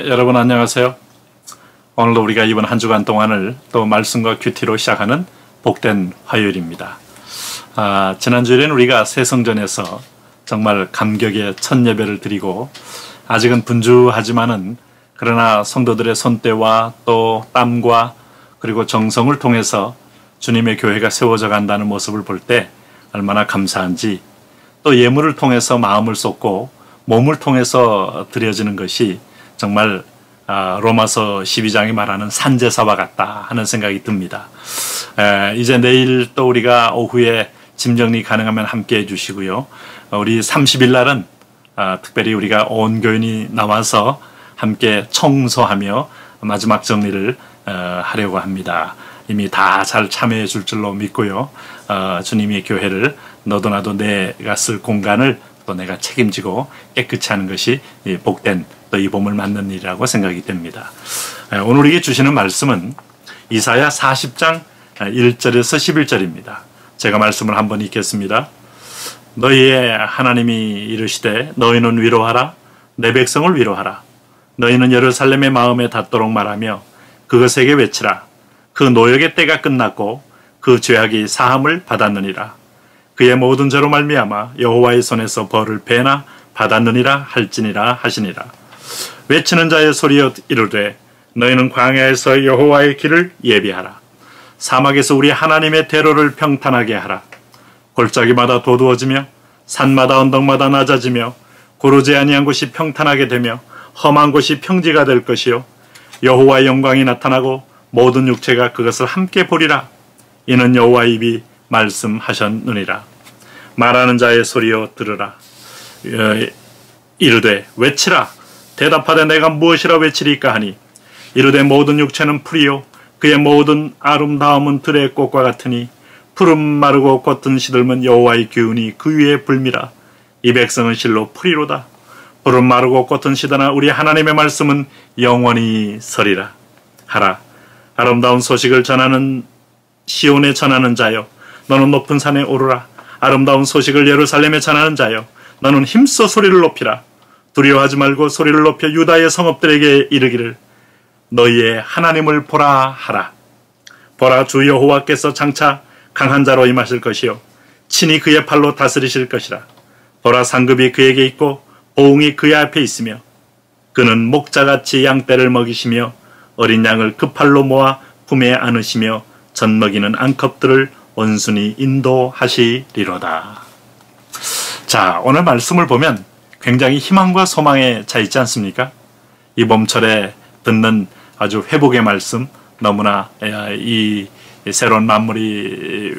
네, 여러분 안녕하세요. 오늘도 우리가 이번 한 주간 동안을 또 말씀과 큐티로 시작하는 복된 화요일입니다. 지난주에는 우리가 새성전에서 정말 감격의 첫 예배를 드리고 아직은 분주하지만은 그러나 성도들의 손때와 또 땀과 그리고 정성을 통해서 주님의 교회가 세워져 간다는 모습을 볼 때 얼마나 감사한지, 또 예물을 통해서 마음을 쏟고 몸을 통해서 드려지는 것이 정말 로마서 12장이 말하는 산제사와 같다 하는 생각이 듭니다. 이제 내일 또 우리가 오후에 짐 정리 가능하면 함께 해주시고요. 우리 30일 날은 특별히 우리가 온 교인이 나와서 함께 청소하며 마지막 정리를 하려고 합니다. 이미 다 잘 참여해 줄 줄로 믿고요. 주님의 교회를 너도 나도 내가 쓸 공간을 또 내가 책임지고 깨끗이 하는 것이 복된 또 이 봄을 맞는 일이라고 생각이 됩니다. 오늘 우리에게 주시는 말씀은 이사야 40장 1절에서 11절입니다. 제가 말씀을 한번 읽겠습니다. 너희의 하나님이 이르시되 너희는 위로하라, 내 백성을 위로하라. 너희는 예루살렘의 마음에 닿도록 말하며 그것에게 외치라. 그 노역의 때가 끝났고 그 죄악이 사함을 받았느니라. 그의 모든 죄로 말미암아 여호와의 손에서 벌을 배나 받았느니라 할지니라 하시니라. 외치는 자의 소리여 이르되 너희는 광야에서 여호와의 길을 예비하라. 사막에서 우리 하나님의 대로를 평탄하게 하라. 골짜기마다 도두어지며 산마다 언덕마다 낮아지며 고르지 아니한 곳이 평탄하게 되며 험한 곳이 평지가 될 것이요 여호와의 영광이 나타나고 모든 육체가 그것을 함께 보리라. 이는 여호와의 입이 말씀하셨느니라. 말하는 자의 소리여 들으라. 이르되 외치라. 대답하되 내가 무엇이라 외치리까 하니 이르되 모든 육체는 풀이요 그의 모든 아름다움은 들의 꽃과 같으니 푸른 마르고 겉은 시들면 여호와의 기운이 그 위에 불미라. 이 백성은 실로 풀이로다. 푸른 마르고 겉은 시드나 우리 하나님의 말씀은 영원히 서리라 하라. 아름다운 소식을 전하는 시온에 전하는 자여 너는 높은 산에 오르라. 아름다운 소식을 예루살렘에 전하는 자여 너는 힘써 소리를 높이라. 두려워하지 말고 소리를 높여 유다의 성읍들에게 이르기를 너희의 하나님을 보라 하라. 보라, 주 여호와께서 장차 강한 자로 임하실 것이요 친히 그의 팔로 다스리실 것이라. 보라, 상급이 그에게 있고 보응이 그의 앞에 있으며 그는 목자같이 양떼를 먹이시며 어린 양을 그 팔로 모아 품에 안으시며 젖먹이는 암컷들을 온순히 인도하시리로다. 자, 오늘 말씀을 보면 굉장히 희망과 소망에 차 있지 않습니까? 이 봄철에 듣는 아주 회복의 말씀, 너무나 이 새로운 만물이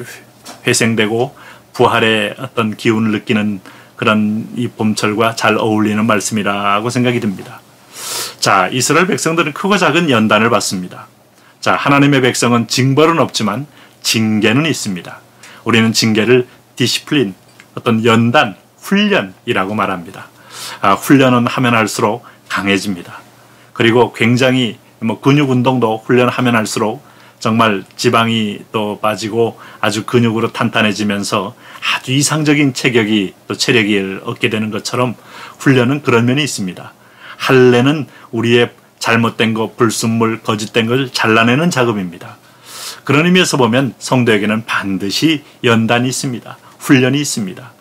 회생되고 부활의 어떤 기운을 느끼는 그런 이 봄철과 잘 어울리는 말씀이라고 생각이 듭니다. 자, 이스라엘 백성들은 크고 작은 연단을 받습니다. 자, 하나님의 백성은 징벌은 없지만 징계는 있습니다. 우리는 징계를 디시플린, 어떤 연단, 훈련이라고 말합니다. 훈련은 하면 할수록 강해집니다. 그리고 굉장히 근육 운동도 훈련하면 할수록 정말 지방이 또 빠지고 아주 근육으로 탄탄해지면서 아주 이상적인 체격이 또 체력을 얻게 되는 것처럼 훈련은 그런 면이 있습니다. 할례는 우리의 잘못된 것, 불순물, 거짓된 것을 잘라내는 작업입니다. 그런 의미에서 보면 성도에게는 반드시 연단이 있습니다. 훈련이 있습니다.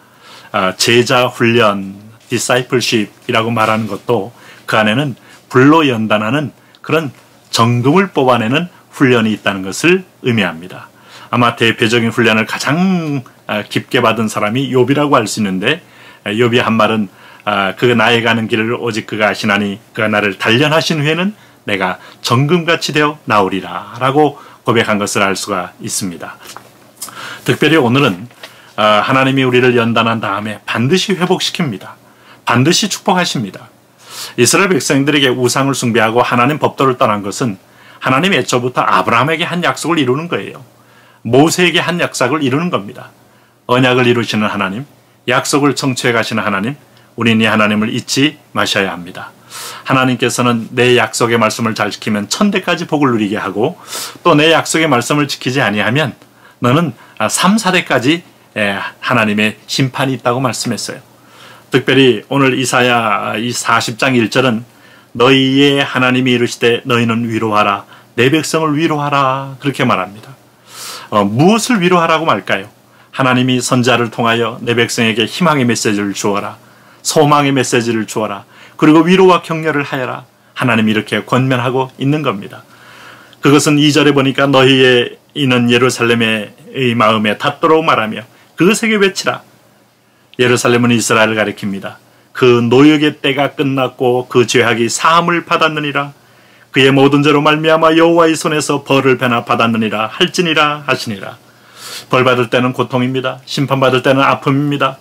제자 훈련, discipleship이라고 말하는 것도 그 안에는 불로 연단하는 그런 정금을 뽑아내는 훈련이 있다는 것을 의미합니다. 아마 대표적인 훈련을 가장 깊게 받은 사람이 욥이라고 할 수 있는데, 욥이 한 말은 그가 나의 가는 길을 오직 그가 아시나니 그가 나를 단련하신 후에는 내가 정금같이 되어 나오리라 라고 고백한 것을 알 수가 있습니다. 특별히 오늘은 하나님이 우리를 연단한 다음에 반드시 회복시킵니다. 반드시 축복하십니다. 이스라엘 백성들에게 우상을 숭배하고 하나님 법도를 떠난 것은 하나님이 애초부터 아브라함에게 한 약속을 이루는 거예요. 모세에게 한 약속을 이루는 겁니다. 언약을 이루시는 하나님, 약속을 성취해 가시는 하나님, 우리는 이 하나님을 잊지 마셔야 합니다. 하나님께서는 내 약속의 말씀을 잘 지키면 천대까지 복을 누리게 하고 또 내 약속의 말씀을 지키지 아니하면 너는 3, 4대까지 하나님의 심판이 있다고 말씀했어요. 특별히 오늘 이사야 이 40장 1절은 너희의 하나님이 이르시되 너희는 위로하라. 내 백성을 위로하라. 그렇게 말합니다. 무엇을 위로하라고 말까요? 하나님이 선지자를 통하여 내 백성에게 희망의 메시지를 주어라. 소망의 메시지를 주어라. 그리고 위로와 격려를 하여라. 하나님이 이렇게 권면하고 있는 겁니다. 그것은 2절에 보니까 너희의 이는 예루살렘의 마음에 닿도록 말하며 그것에게 외치라. 예루살렘은 이스라엘을 가리킵니다. 그 노역의 때가 끝났고 그 죄악이 사함을 받았느니라. 그의 모든 죄로 말미암아 여호와의 손에서 벌을 배나 받았느니라 할지니라 하시니라. 벌 받을 때는 고통입니다. 심판받을 때는 아픔입니다.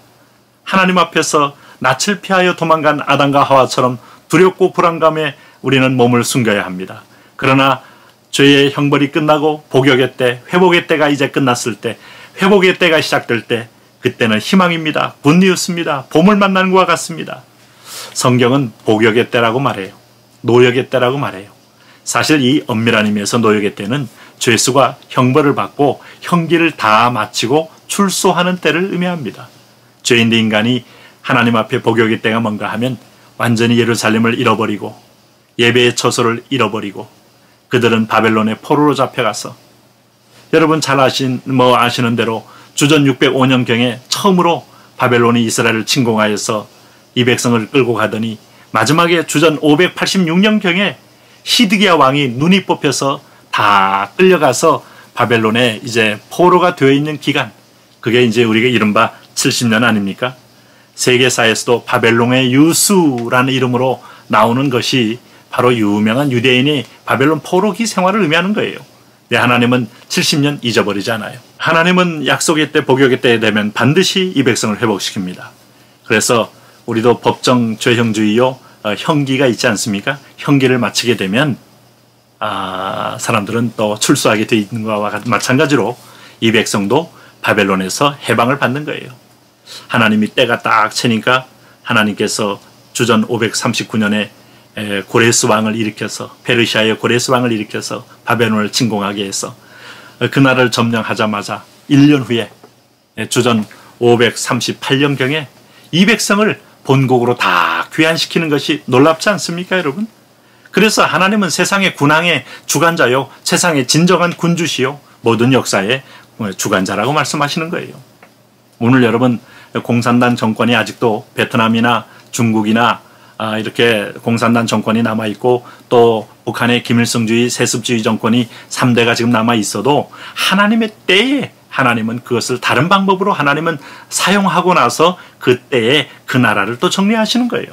하나님 앞에서 낯을 피하여 도망간 아담과 하와처럼 두렵고 불안감에 우리는 몸을 숨겨야 합니다. 그러나 죄의 형벌이 끝나고 복역의 때, 회복의 때가 이제 끝났을 때, 회복의 때가 시작될 때 그때는 희망입니다. 굿뉴스입니다. 봄을 만나는 것과 같습니다. 성경은 복역의 때라고 말해요. 노역의 때라고 말해요. 사실 이 엄밀한 의미에서 노역의 때는 죄수가 형벌을 받고 형기를 다 마치고 출소하는 때를 의미합니다. 죄인된 인간이 하나님 앞에 복역의 때가 뭔가 하면 완전히 예루살렘을 잃어버리고 예배의 처소를 잃어버리고 그들은 바벨론의 포로로 잡혀가서 여러분 잘 아시는 대로 주전 605년경에 처음으로 바벨론이 이스라엘을 침공하여서 이 백성을 끌고 가더니 마지막에 주전 586년경에 히드기야 왕이 눈이 뽑혀서 다 끌려가서 바벨론에 이제 포로가 되어 있는 기간, 그게 이제 우리가 이른바 70년 아닙니까? 세계사에서도 바벨론의 유수라는 이름으로 나오는 것이 바로 유명한 유대인이 바벨론 포로기 생활을 의미하는 거예요. 하나님은 70년 잊어버리지 않아요. 하나님은 약속의 때 복역의 때에 되면 반드시 이 백성을 회복시킵니다. 그래서 우리도 법정 죄형주의요 형기가 있지 않습니까? 형기를 마치게 되면 사람들은 또 출소하게 되어 있는 것과 마찬가지로 이 백성도 바벨론에서 해방을 받는 거예요. 하나님이 때가 딱 채니까 하나님께서 주전 539년에 고레스 왕을 일으켜서 페르시아의 고레스 왕을 일으켜서 바벨론을 침공하게 해서 그 나라를 점령하자마자 1년 후에 주전 538년경에 이 백성을 본국으로 다 귀환시키는 것이 놀랍지 않습니까, 여러분? 그래서 하나님은 세상의 군왕의 주관자요, 세상의 진정한 군주시요, 모든 역사의 주관자라고 말씀하시는 거예요. 오늘 여러분 공산당 정권이 아직도 베트남이나 중국이나 이렇게 공산당 정권이 남아있고 또 북한의 김일성주의 세습주의 정권이 3대가 지금 남아있어도 하나님의 때에 하나님은 그것을 다른 방법으로 하나님은 사용하고 나서 그때에 그 나라를 또 정리하시는 거예요.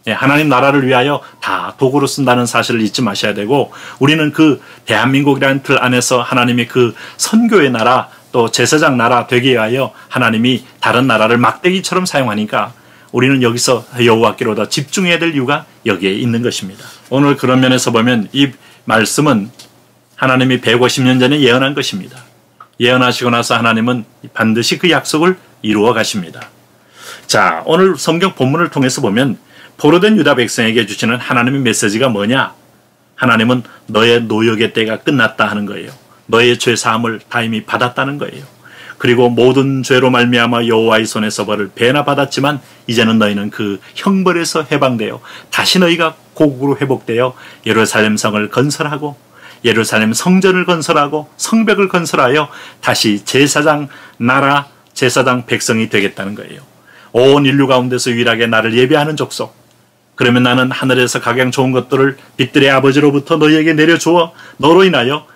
하나님 나라를 위하여 다 도구로 쓴다는 사실을 잊지 마셔야 되고 우리는 그 대한민국이라는 틀 안에서 하나님의 그 선교의 나라 또 제사장 나라 되기 위하여 하나님이 다른 나라를 막대기처럼 사용하니까 우리는 여기서 여호와께로 더 집중해야 될 이유가 여기에 있는 것입니다. 오늘 그런 면에서 보면 이 말씀은 하나님이 150년 전에 예언한 것입니다. 예언하시고 나서 하나님은 반드시 그 약속을 이루어 가십니다. 자, 오늘 성경 본문을 통해서 보면 포로된 유다 백성에게 주시는 하나님의 메시지가 뭐냐? 하나님은 너의 노역의 때가 끝났다 하는 거예요. 너의 죄 사함을 다 이미 받았다는 거예요. 그리고 모든 죄로 말미암아 여호와의 손에서 벌을 배나 받았지만 이제는 너희는 그 형벌에서 해방되어 다시 너희가 고국으로 회복되어 예루살렘 성을 건설하고 예루살렘 성전을 건설하고 성벽을 건설하여 다시 제사장 나라 제사장 백성이 되겠다는 거예요. 온 인류 가운데서 유일하게 나를 예배하는 족속. 그러면 나는 하늘에서 각양 좋은 것들을 빛들의 아버지로부터 너희에게 내려주어 너로 인하여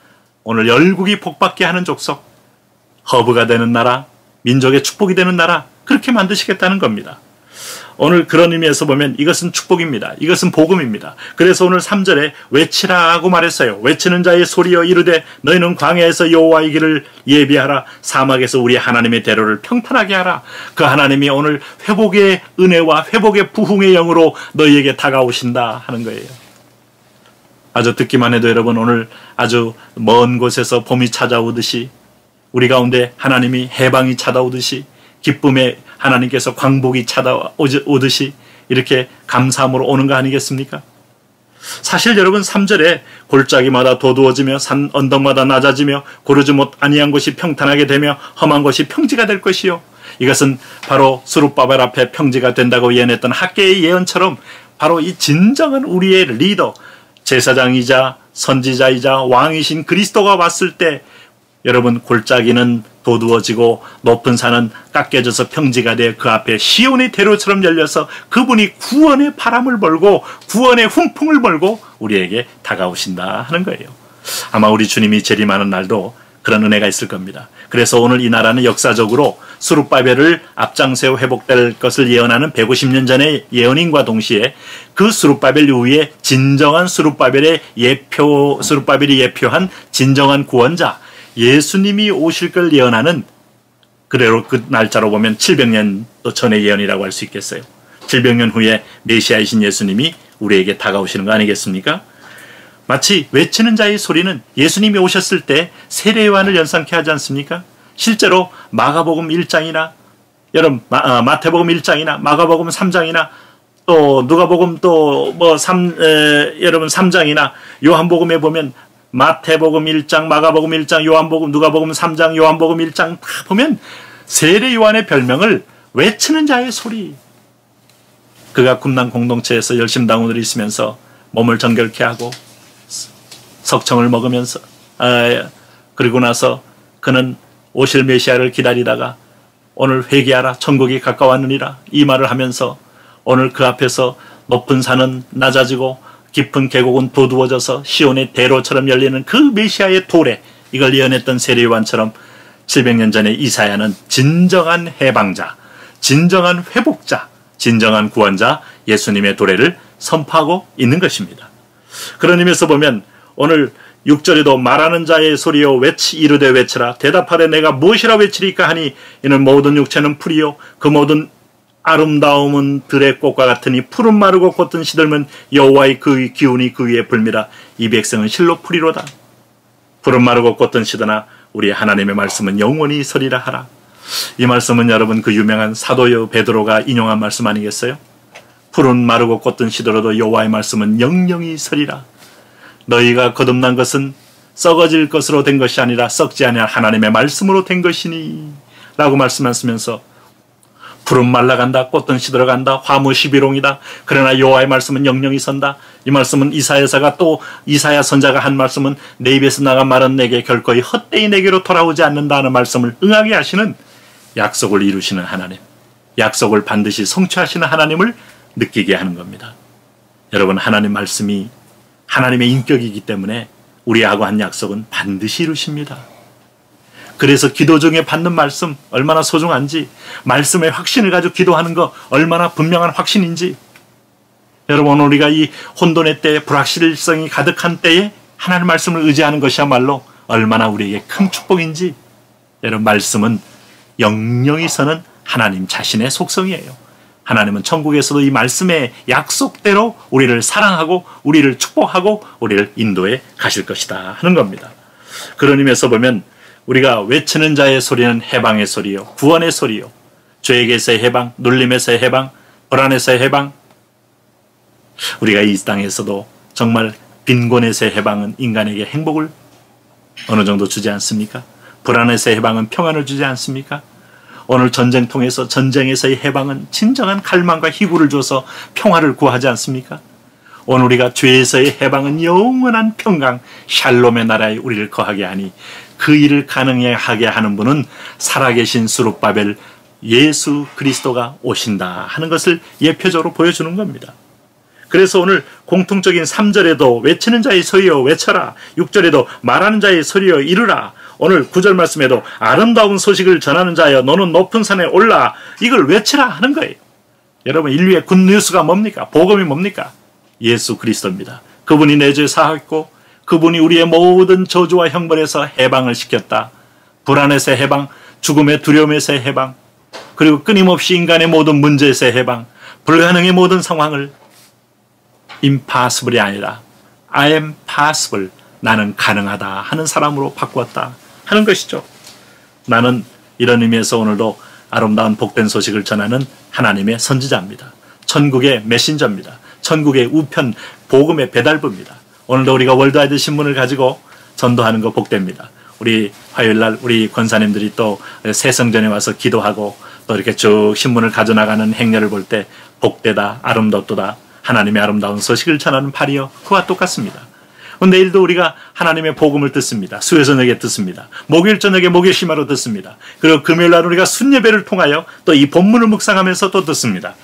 오늘 열국이 복받게 하는 족속. 허브가 되는 나라, 민족의 축복이 되는 나라, 그렇게 만드시겠다는 겁니다. 오늘 그런 의미에서 보면 이것은 축복입니다. 이것은 복음입니다. 그래서 오늘 3절에 외치라고 말했어요. 외치는 자의 소리여 이르되 너희는 광야에서 여호와의 길을 예비하라. 사막에서 우리 하나님의 대로를 평탄하게 하라. 그 하나님이 오늘 회복의 은혜와 회복의 부흥의 영으로 너희에게 다가오신다 하는 거예요. 아주 듣기만 해도 여러분 오늘 아주 먼 곳에서 봄이 찾아오듯이 우리 가운데 하나님이 해방이 찾아오듯이 기쁨의 하나님께서 광복이 찾아오듯이 이렇게 감사함으로 오는 거 아니겠습니까? 사실 여러분 3절에 골짜기마다 도두어지며 산 언덕마다 낮아지며 고르지 못 아니한 곳이 평탄하게 되며 험한 곳이 평지가 될 것이요. 이것은 바로 스룹바벨 앞에 평지가 된다고 예언했던 학개의 예언처럼 바로 이 진정한 우리의 리더, 제사장이자 선지자이자 왕이신 그리스도가 왔을 때 여러분 골짜기는 도두어지고 높은 산은 깎여져서 평지가 되어 그 앞에 시온의 대로처럼 열려서 그분이 구원의 바람을 몰고 구원의 훈풍을 몰고 우리에게 다가오신다 하는 거예요. 아마 우리 주님이 재림하는 날도 그런 은혜가 있을 겁니다. 그래서 오늘 이 나라는 역사적으로 스룹바벨을 앞장세워 회복될 것을 예언하는 150년 전의 예언인과 동시에 그 스룹바벨 이후에 진정한 스룹바벨이 예표한 진정한 구원자 예수님이 오실 걸 예언하는, 그대로 그 날짜로 보면 700년 전의 예언이라고 할 수 있겠어요. 700년 후에 메시아이신 예수님이 우리에게 다가오시는 거 아니겠습니까? 마치 외치는 자의 소리는 예수님이 오셨을 때 세례요한을 연상케 하지 않습니까? 실제로 마가복음 1장이나 여러분 마태복음 1장이나 마가복음 3장이나 또 누가복음 여러분 3장이나 요한복음에 보면 마태복음 1장, 마가복음 1장, 요한복음, 누가복음 3장, 요한복음 1장 다 보면 세례 요한의 별명을 외치는 자의 소리. 그가 kum난 공동체에서 열심당원들이 있으면서 몸을 정결케 하고 석청을 먹으면서 그리고 나서 그는 오실 메시아를 기다리다가 오늘 회개하라 천국이 가까웠느니라 이 말을 하면서 오늘 그 앞에서 높은 산은 낮아지고 깊은 계곡은 도두어져서 시온의 대로처럼 열리는 그 메시아의 도래, 이걸 예언했던 세례요한처럼 700년 전에 이사야는 진정한 해방자, 진정한 회복자, 진정한 구원자 예수님의 도래를 선포하고 있는 것입니다. 그런 의미에서 보면 오늘 6절에도 말하는 자의 소리여 이르되 외치라 대답하되 내가 무엇이라 외치리까 하니 이는 모든 육체는 풀이요 그 모든 아름다움은 들의 꽃과 같으니 푸른 마르고 꽃은 시들면 여호와의 그 기운이 그 위에 불미라. 이 백성은 실로 풀이로다. 푸른 마르고 꽃은 시드나 우리 하나님의 말씀은 영원히 서리라 하라. 이 말씀은 여러분 그 유명한 사도 베드로가 인용한 말씀 아니겠어요? 푸른 마르고 꽃은 시들어도 여호와의 말씀은 영영히 서리라. 너희가 거듭난 것은 썩어질 것으로 된 것이 아니라 썩지 아니할 하나님의 말씀으로 된 것이니 라고 말씀하시면서 푸른 말라간다, 꽃은 시들어간다, 화무 시비롱이다. 그러나 여호와의 말씀은 영영히 선다. 이 말씀은 이사야서가 또 이사야 선자가 한 말씀은 내 입에서 나간 말은 내게 결코이 헛되이 내게로 돌아오지 않는다 하는 말씀을 응하게 하시는 약속을 이루시는 하나님, 약속을 반드시 성취하시는 하나님을 느끼게 하는 겁니다. 여러분, 하나님 말씀이 하나님의 인격이기 때문에 우리하고 한 약속은 반드시 이루십니다. 그래서 기도 중에 받는 말씀 얼마나 소중한지, 말씀의 확신을 가지고 기도하는 거 얼마나 분명한 확신인지, 여러분 우리가 이 혼돈의 때에 불확실성이 가득한 때에 하나님 말씀을 의지하는 것이야말로 얼마나 우리에게 큰 축복인지, 여러분 말씀은 영영히 서는 하나님 자신의 속성이에요. 하나님은 천국에서도 이 말씀의 약속대로 우리를 사랑하고 우리를 축복하고 우리를 인도해 가실 것이다 하는 겁니다. 그런 의미에서 보면 우리가 외치는 자의 소리는 해방의 소리요, 구원의 소리요, 죄에게서의 해방, 눌림에서의 해방, 불안에서의 해방. 우리가 이 땅에서도 정말 빈곤에서의 해방은 인간에게 행복을 어느 정도 주지 않습니까? 불안에서의 해방은 평안을 주지 않습니까? 오늘 전쟁통에서 전쟁에서의 해방은 진정한 갈망과 희구를 줘서 평화를 구하지 않습니까? 오늘 우리가 죄에서의 해방은 영원한 평강, 샬롬의 나라에 우리를 거하게 하니 그 일을 가능하게 하는 분은 살아계신 스룹바벨 예수 그리스도가 오신다 하는 것을 예표적으로 보여주는 겁니다. 그래서 오늘 공통적인 3절에도 외치는 자의 소리여 외쳐라, 6절에도 말하는 자의 소리여 이르라, 오늘 9절 말씀에도 아름다운 소식을 전하는 자여 너는 높은 산에 올라, 이걸 외치라 하는 거예요. 여러분, 인류의 굿뉴스가 뭡니까? 복음이 뭡니까? 예수 그리스도입니다. 그분이 내 죄 사하였고 그분이 우리의 모든 저주와 형벌에서 해방을 시켰다. 불안에서의 해방, 죽음의 두려움에서의 해방, 그리고 끊임없이 인간의 모든 문제에서의 해방, 불가능의 모든 상황을 impossible이 아니라 I am possible, 나는 가능하다 하는 사람으로 바꾸었다 하는 것이죠. 나는 이런 의미에서 오늘도 아름다운 복된 소식을 전하는 하나님의 선지자입니다. 천국의 메신저입니다. 천국의 우편 복음의 배달부입니다. 오늘도 우리가 월드와이드 신문을 가지고 전도하는 거 복됩니다. 우리 화요일날 우리 권사님들이 또 새성전에 와서 기도하고 또 이렇게 쭉 신문을 가져나가는 행렬을 볼 때 복되다, 아름답도다 하나님의 아름다운 소식을 전하는 발이요 그와 똑같습니다. 내일도 우리가 하나님의 복음을 듣습니다. 수요 저녁에 듣습니다. 목요일 저녁에 목요일 심화로 듣습니다. 그리고 금요일 날 우리가 순예배를 통하여 또 이 본문을 묵상하면서 또 듣습니다.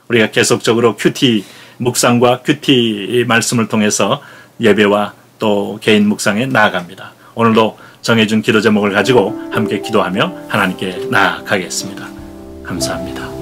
우리가 계속적으로 큐티 묵상과 큐티 말씀을 통해서 예배와 또 개인 묵상에 나아갑니다. 오늘도 정해준 기도 제목을 가지고 함께 기도하며 하나님께 나아가겠습니다. 감사합니다.